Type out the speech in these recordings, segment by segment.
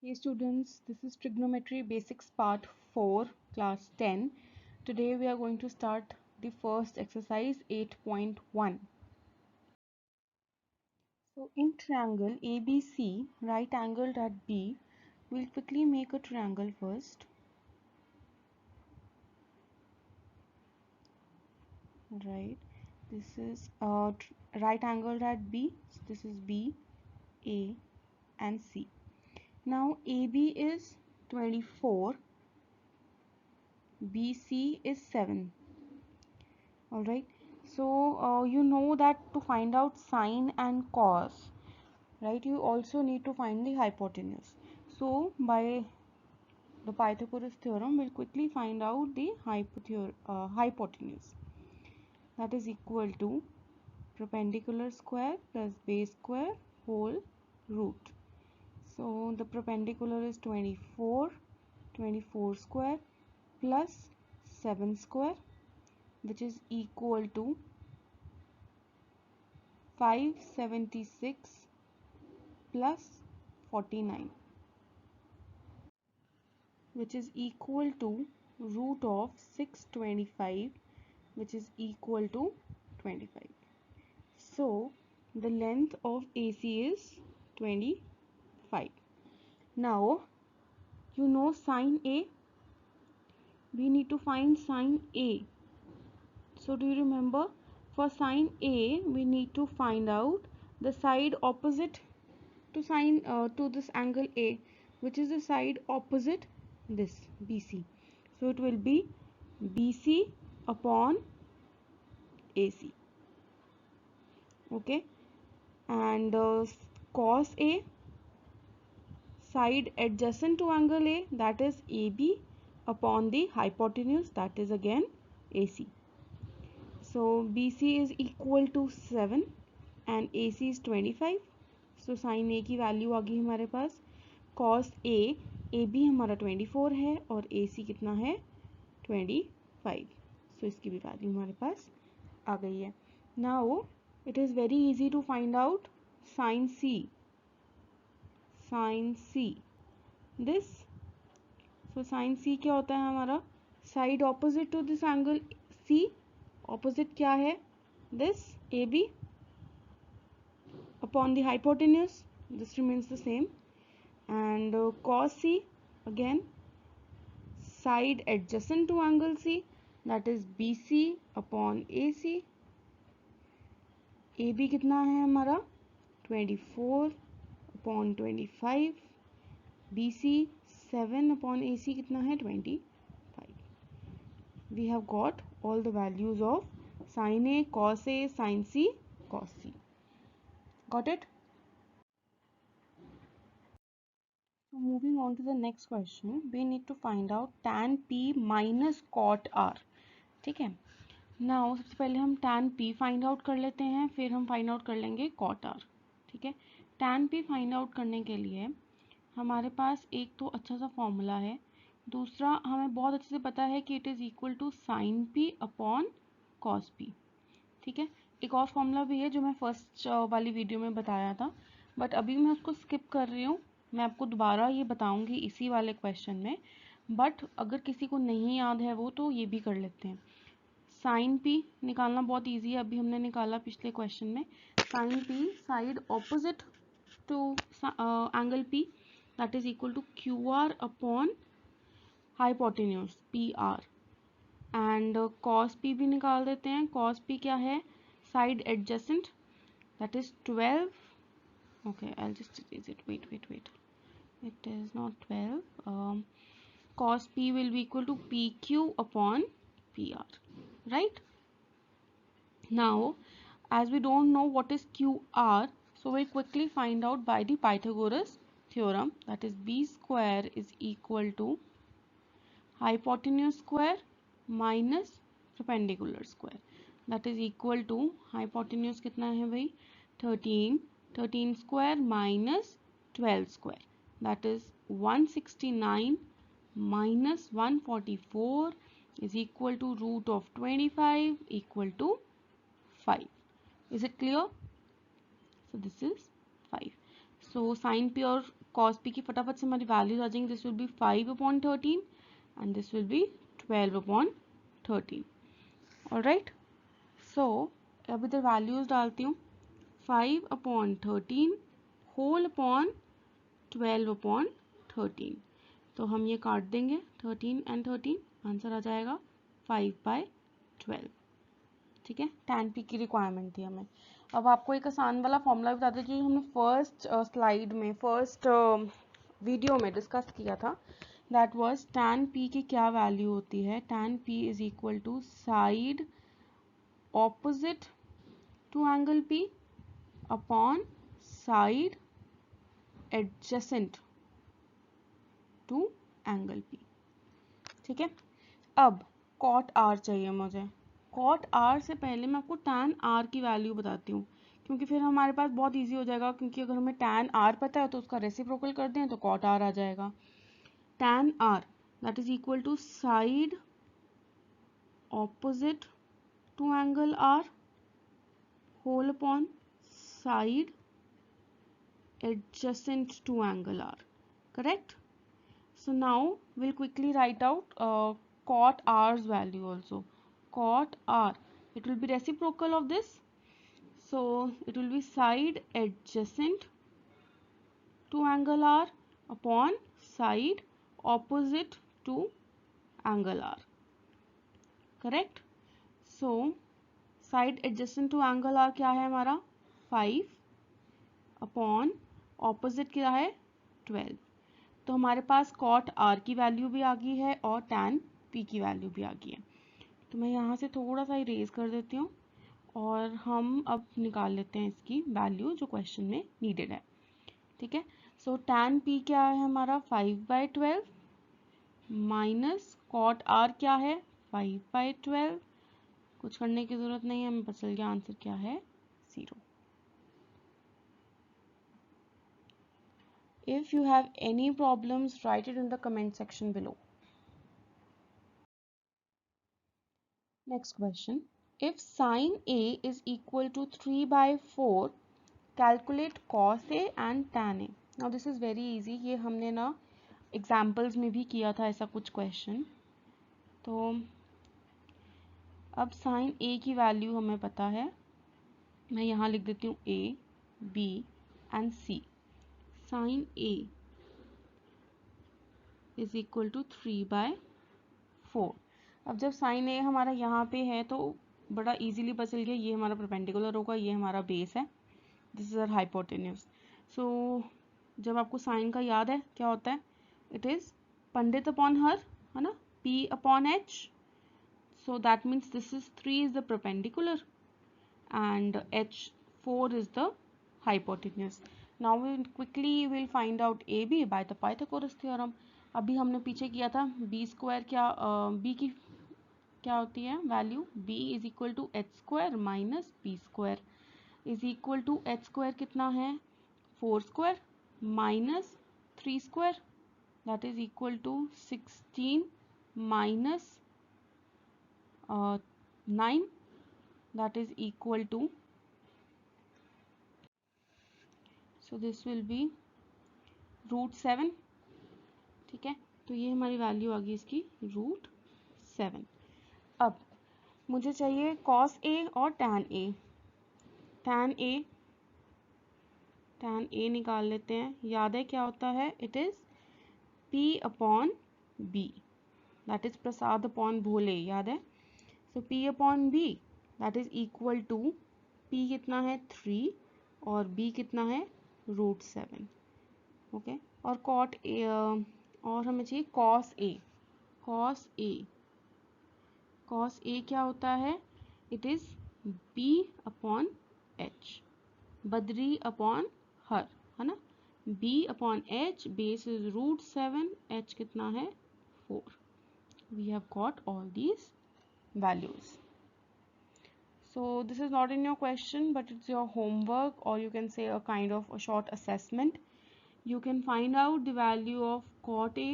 Hey students, this is Trigonometry Basics Part 4, Class 10. Today we are going to start the first exercise 8.1. So in triangle ABC, right angled at B, we'll quickly make a triangle first. Right, this is right angled at B, so this is B, A and C. Now AB is 24, BC is 7. Alright, so you know that to find out sine and cos, right, you also need to find the hypotenuse. So by the Pythagoras theorem, we'll quickly find out the hypotenuse. That is equal to perpendicular square plus base square whole root. So the perpendicular is 24 square plus 7 square, which is equal to 576 plus 49, which is equal to root of 625, which is equal to 25. So the length of AC is 25. Now you know sine A, we need to find sine A. So do you remember, for sine A we need to find out the side opposite to sine to this angle A, which is the side opposite this BC. So it will be BC upon AC. Okay, and cos A, side adjacent to angle A, that is AB upon the hypotenuse, that is again AC. So BC is equal to 7 and AC is 25. So sin A की वैल्यू आ गई हमारे पास cos A, AB हमारा 24 है और AC कितना है 25. So इसकी भी वैल्यू हमारे पास आ गई है. Now it is very easy to find out sin C. Sin C. This. So sin C क्या होता है हमारा side opposite to this angle C. Opposite क्या है this AB upon the hypotenuse. This remains the same. And cos C, again side adjacent to angle C, that is BC upon AC. AB कितना है हमारा 24 upon 25. BC 7 upon AC कितना है 25. We have got all the values of sin A, cos A, sin C, cos C. Got it? So moving on to the next question, we need to find out tan P minus cot R. ठीक है. Now सबसे पहले हम tan P find out कर लेते हैं, फिर हम फाइंड आउट कर लेंगे cot R. ठीक है. tan P फाइंड आउट करने के लिए हमारे पास एक तो अच्छा सा फॉर्मूला है, दूसरा हमें बहुत अच्छे से पता है कि it is equal to sine P upon cos P. ठीक है. एक और फॉर्मूला भी है जो मैं फर्स्ट वाली वीडियो में बताया था, बट अभी मैं उसको स्किप कर रही हूँ. मैं आपको दोबारा ये बताऊंगी इसी वाले क्वेश्चन में, बट अगर किसी को नहीं याद है वो तो ये भी कर लेते हैं. साइन पी निकालना बहुत इजी है, अभी हमने निकाला पिछले क्वेश्चन में. Sine P side opposite to angle P, that is equal to Q R upon hypotenuse P R. And cos P भी निकाल देते हैं. कॉस पी क्या है side adjacent, that is 12. Okay, I'll just erase it. Wait. It is not 12. Cos P will be equal to PQ upon PR. Right? Now, as we don't know what is QR, so we'll quickly find out by the Pythagoras theorem. That is B square is equal to hypotenuse square minus perpendicular square. That is equal to hypotenuse कितना है भाई 13 square minus 12 square, that is 169 minus 144 is equal to root of 25 equal to 5. Is it clear? So this is 5. So sin P और cos p की फटाफट से हमारी values आ जाएंगी. This will be 5/13 and this will be 12/13. Alright, so अब इधर values डालती हूँ. 5/13 होल अपॉन 12/13. तो हम ये काट देंगे 13 and 13, आंसर आ जाएगा 5/12. ठीक है, tan p की रिक्वायरमेंट थी हमें. अब आपको एक आसान वाला फॉर्मूला बता दें जो हमने फर्स्ट स्लाइड में, फर्स्ट वीडियो में डिस्कस किया था. दैट वाज tan p की क्या वैल्यू होती है. tan p is equal to side opposite to angle p upon side adjacent to angle p. ठीक है, अब cot r चाहिए मुझे. cot r से पहले मैं आपको tan r की वैल्यू बताती हूँ, क्योंकि फिर हमारे पास बहुत इजी हो जाएगा. क्योंकि अगर हमें tan r पता है तो उसका रेसिप्रोकल कर दें तो cot r आ जाएगा. tan r that is equal to side opposite to angle r whole upon side adjacent to angle r. Correct? So now we'll quickly write out cot r's value also. Cot r, it will be reciprocal of this, so it will be side adjacent to angle r upon side opposite to angle r. Correct? So side adjacent to angle r क्या है हमारा 5 upon opposite क्या है 12. तो हमारे पास cot r की value भी आ गई है और tan p की वैल्यू भी आ गई है. तो मैं यहाँ से थोड़ा सा इरेज कर देती हूँ और हम अब निकाल लेते हैं इसकी वैल्यू जो क्वेश्चन में नीडेड है. ठीक है, सो tan p क्या है हमारा 5/12 माइनस cot r क्या है 5/12. कुछ करने की जरूरत नहीं है, हमें पता चल गया आंसर क्या है 0. If you have any problems, write it in the comment section below. Next question. If sin A is equal to 3/4, calculate cos A and tan A. Now this is very easy. ये हमने ना examples में भी किया था ऐसा कुछ question. तो अब sin A की वैल्यू हमें पता है. मैं यहाँ लिख देती हूँ A, B and C. Sin A is equal to 3/4. अब जब साइन ए हमारा यहाँ पे है तो बड़ा इजीली पता चल गया ये हमारा परपेंडिकुलर होगा, ये हमारा बेस है. This is our hypotenuse. So जब आपको साइन का याद है क्या होता है, इट इज पंडित अपॉन हर, है ना, p upon h. So that means this is 3 is the perpendicular and h4 is the hypotenuse. Now we quickly will find out AB by the Pythagoras theorem. अभी हमने पीछे किया था b स्क्वायर क्या b की क्या होती है value, b is equal to H square minus B square is equal to H square कितना है 4 square minus 3 square that is equal to 16 minus 9 that is equal to, so this will be √7. ठीक है, तो ये हमारी value आ गई इसकी √7. अब मुझे चाहिए cos A और tan A. tan A निकाल लेते हैं. याद है क्या होता है, it is P upon B, that is Prasad upon Bhole. याद है, so P upon B that is equal to P कितना है 3 और B कितना है √7. ओके, और cot A और हमें चाहिए cos A. cos A क्या होता है, it is B upon H, Badri upon हर, है ना. B upon H, base is √7, H कितना है 4. We have got all these values. So this is not in your question, but it's your homework, or you can say a kind of a short assessment. You can find out the value of cot A,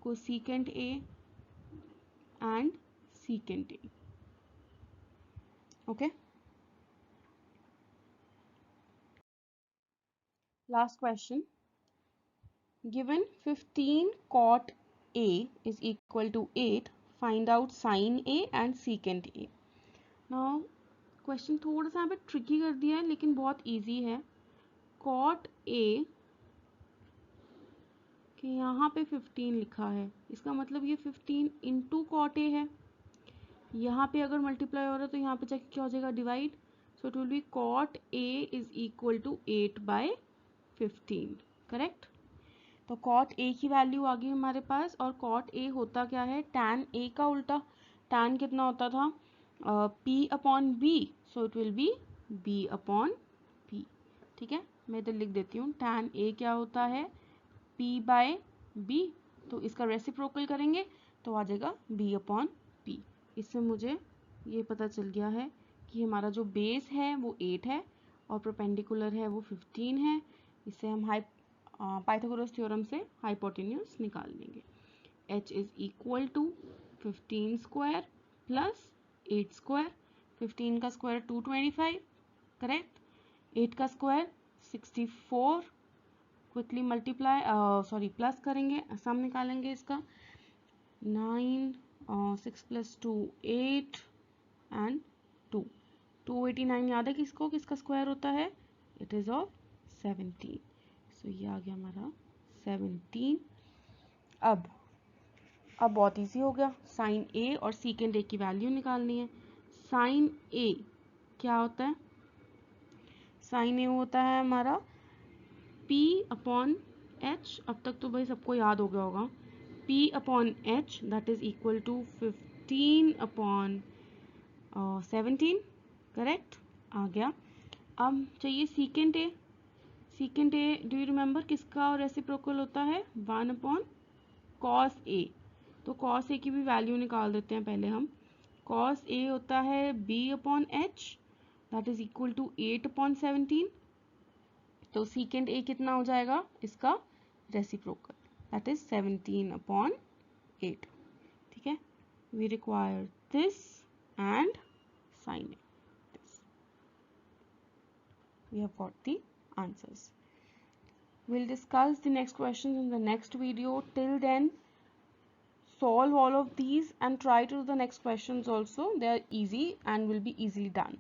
cosecant A and secant A. Okay. Last question. given 15 cot A is equal to 8, find out sin A and secant A. Now question थोड़ा सा यहाँ पे tricky कर दिया है लेकिन बहुत easy है. cot A कि यहाँ पे 15 लिखा है, इसका मतलब ये 15 इंटू कॉट ए है. यहाँ पे अगर मल्टीप्लाई हो रहा है तो यहाँ पे जाके क्या हो जाएगा, divide. So it will be cot A is equal to 8/15. Correct. तो कॉट ए की वैल्यू आ गई हमारे पास. और कॉट ए होता क्या है, टैन ए का उल्टा. टैन कितना होता था, P upon B. So it will be B upon P. ठीक है, मैं इधर लिख देती हूँ. टैन ए क्या होता है, P बाय बी. तो इसका रेसिप्रोकल करेंगे तो आ जाएगा B अपॉन पी. इससे मुझे ये पता चल गया है कि हमारा जो बेस है वो 8 है और परपेंडिकुलर है वो 15 है. इससे हम पाइथागोरस थ्योरम से हाइपोटेन्यूज निकाल लेंगे. H is equal to 15 square plus 8 square. 15 का स्क्वायर 225. करेक्ट. 8 का स्क्वायर 64. क्विकली मल्टीप्लाई प्लस करेंगे, सम निकालेंगे इसका. 9 6 + 2 8 एंड 2. 289 याद है किसको, किसका स्क्वायर होता है, इट इज ऑफ 17. सो ये आ गया हमारा 17. अब बहुत इजी हो गया. साइन ए और सीकेंड ए की वैल्यू निकालनी है. साइन ए क्या होता है, साइन ए होता है हमारा P अपॉन H. अब तक तो भाई सबको याद हो गया होगा. P upon H that is equal to 15 upon 17. Correct, आ गया. अब चाहिए secant A. Secant A do you remember किसका रेसिप्रोकल होता है, 1 अपॉन कॉस ए. तो कॉस ए की भी वैल्यू निकाल देते हैं पहले हम. कॉस ए होता है B upon H that is equal to 8 upon 17. तो सीकेंड ए कितना हो जाएगा, इसका रेसिप्रोकल, दैट इज 17 अपॉन 8. ठीक है, we require this and sine A. This we have got the answers. We'll discuss the next questions in the next video. Till then, solve all of these and try to do the next questions also. They are easy and will be easily done.